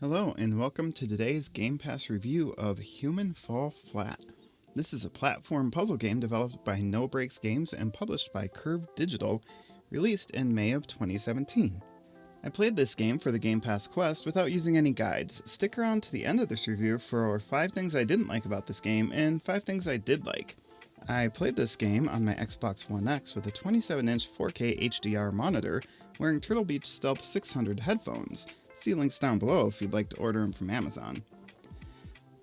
Hello and welcome to today's Game Pass review of Human Fall Flat. This is a platform puzzle game developed by No Breaks Games and published by Curve Digital, released in May of 2017. I played this game for the Gamepass Quest without using any guides. Stick around to the end of this review for 5 things I didn't like about this game and 5 things I did like. I played this game on my Xbox One X with a 27-inch 4K HDR monitor wearing Turtle Beach Stealth 600 headphones. See links down below if you'd like to order them from Amazon.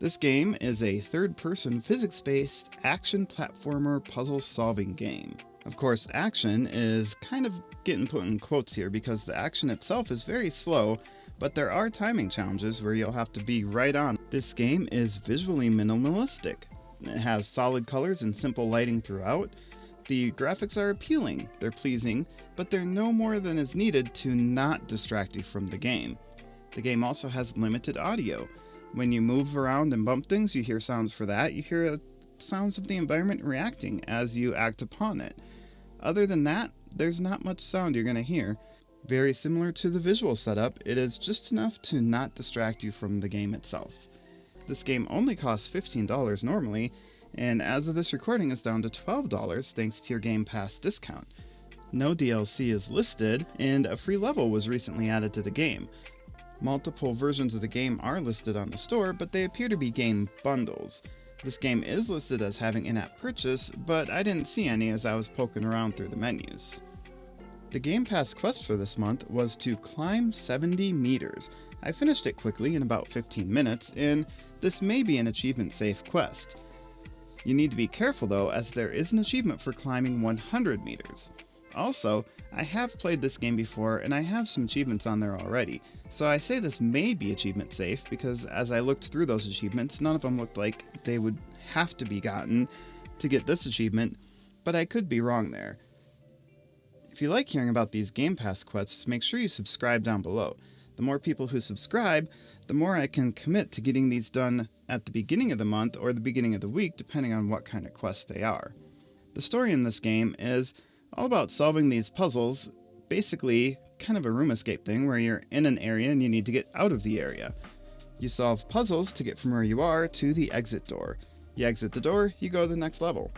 This game is a third-person physics-based action platformer puzzle-solving game. Of course, action is kind of getting put in quotes here because the action itself is very slow, but there are timing challenges where you'll have to be right on. This game is visually minimalistic. It has solid colors and simple lighting throughout. The graphics are appealing, they're pleasing, but they're no more than is needed to not distract you from the game. The game also has limited audio. When you move around and bump things, you hear sounds for that. You hear sounds of the environment reacting as you act upon it. Other than that, there's not much sound you're going to hear. Very similar to the visual setup, it is just enough to not distract you from the game itself. This game only costs $15 normally, and as of this recording is down to $12 thanks to your Game Pass discount. No DLC is listed, and a free level was recently added to the game. Multiple versions of the game are listed on the store, but they appear to be game bundles. This game is listed as having in-app purchase, but I didn't see any as I was poking around through the menus. The Game Pass quest for this month was to climb 70 meters. I finished it quickly in about 15 minutes, and this may be an achievement-safe quest. You need to be careful though, as there is an achievement for climbing 100 meters. Also, I have played this game before and I have some achievements on there already, so I say this may be achievement safe because as I looked through those achievements, none of them looked like they would have to be gotten to get this achievement, but I could be wrong there. If you like hearing about these Game Pass quests, make sure you subscribe down below. The more people who subscribe, the more I can commit to getting these done at the beginning of the month or the beginning of the week, depending on what kind of quests they are. The story in this game is all about solving these puzzles, basically kind of a room escape thing where you're in an area and you need to get out of the area. You solve puzzles to get from where you are to the exit door. You exit the door, you go to the next level.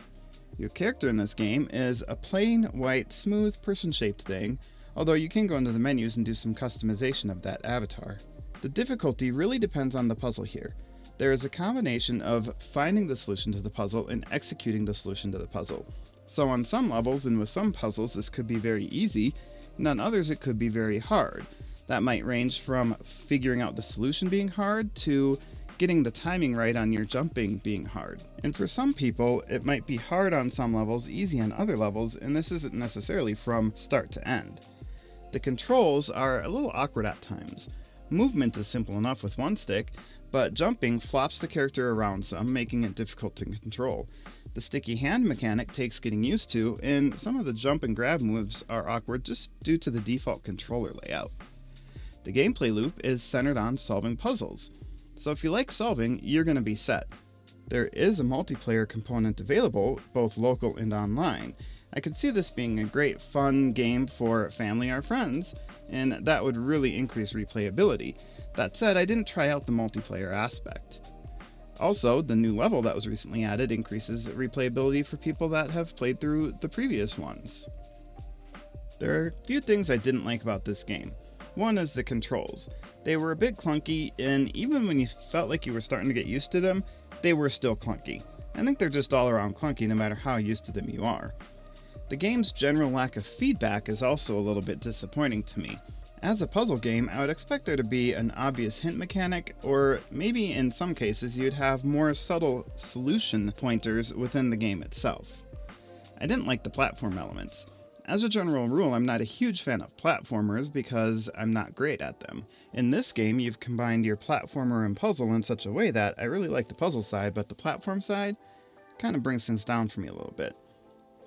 Your character in this game is a plain, white, smooth, person-shaped thing, although you can go into the menus and do some customization of that avatar. The difficulty really depends on the puzzle here. There is a combination of finding the solution to the puzzle and executing the solution to the puzzle. So on some levels and with some puzzles this could be very easy, and on others it could be very hard. That might range from figuring out the solution being hard to getting the timing right on your jumping being hard. And for some people, it might be hard on some levels, easy on other levels, and this isn't necessarily from start to end. The controls are a little awkward at times. Movement is simple enough with one stick, but jumping flops the character around some, making it difficult to control. The sticky hand mechanic takes getting used to, and some of the jump and grab moves are awkward just due to the default controller layout. The gameplay loop is centered on solving puzzles, so if you like solving, you're going to be set. There is a multiplayer component available, both local and online. I could see this being a great fun game for family or friends, and that would really increase replayability. That said, I didn't try out the multiplayer aspect. Also, the new level that was recently added increases replayability for people that have played through the previous ones. There are a few things I didn't like about this game. One is the controls. They were a bit clunky, and even when you felt like you were starting to get used to them, they were still clunky. I think they're just all around clunky no matter how used to them you are. The game's general lack of feedback is also a little bit disappointing to me. As a puzzle game, I would expect there to be an obvious hint mechanic, or maybe in some cases you'd have more subtle solution pointers within the game itself. I didn't like the platform elements. As a general rule, I'm not a huge fan of platformers because I'm not great at them. In this game, you've combined your platformer and puzzle in such a way that I really like the puzzle side, but the platform side kind of brings things down for me a little bit.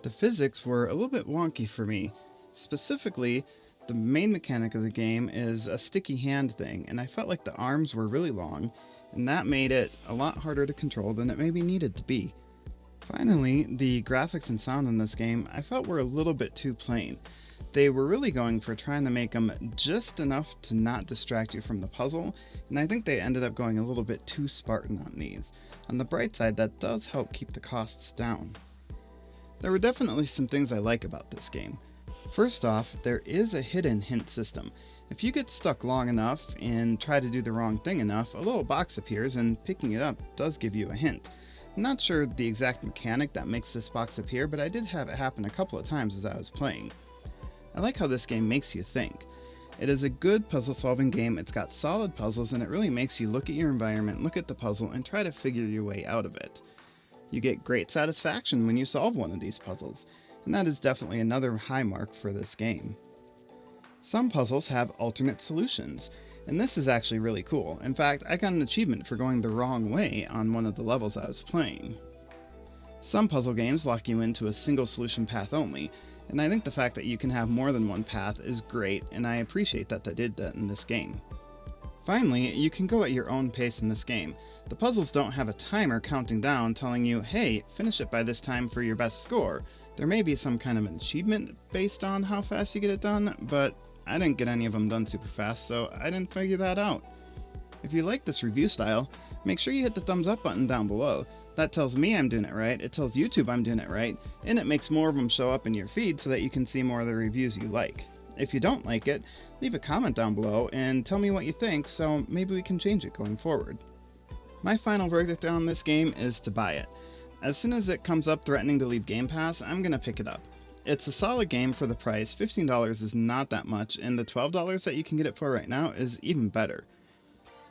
The physics were a little bit wonky for me. Specifically, the main mechanic of the game is a sticky hand thing, and I felt like the arms were really long, and that made it a lot harder to control than it maybe needed to be. Finally, the graphics and sound in this game I felt were a little bit too plain. They were really going for trying to make them just enough to not distract you from the puzzle, and I think they ended up going a little bit too Spartan on these. On the bright side, that does help keep the costs down. There were definitely some things I like about this game. First off, there is a hidden hint system. If you get stuck long enough and try to do the wrong thing enough, a little box appears and picking it up does give you a hint. I'm not sure the exact mechanic that makes this box appear, but I did have it happen a couple of times as I was playing. I like how this game makes you think. It is a good puzzle solving game, it's got solid puzzles, and it really makes you look at your environment, look at the puzzle, and try to figure your way out of it. You get great satisfaction when you solve one of these puzzles, and that is definitely another high mark for this game. Some puzzles have alternate solutions, and this is actually really cool. In fact, I got an achievement for going the wrong way on one of the levels I was playing. Some puzzle games lock you into a single solution path only, and I think the fact that you can have more than one path is great, and I appreciate that they did that in this game. Finally, you can go at your own pace in this game. The puzzles don't have a timer counting down telling you, hey, finish it by this time for your best score. There may be some kind of an achievement based on how fast you get it done, but I didn't get any of them done super fast, so I didn't figure that out. If you like this review style, make sure you hit the thumbs up button down below. That tells me I'm doing it right, it tells YouTube I'm doing it right, and it makes more of them show up in your feed so that you can see more of the reviews you like. If you don't like it, leave a comment down below and tell me what you think so maybe we can change it going forward. My final verdict on this game is to buy it. As soon as it comes up threatening to leave Game Pass, I'm gonna pick it up. It's a solid game for the price. $15 is not that much, and the $12 that you can get it for right now is even better.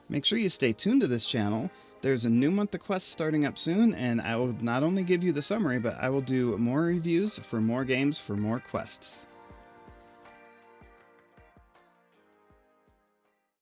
Make sure you stay tuned to this channel. There's a new month of quests starting up soon, and I will not only give you the summary, but I will do more reviews for more games for more quests.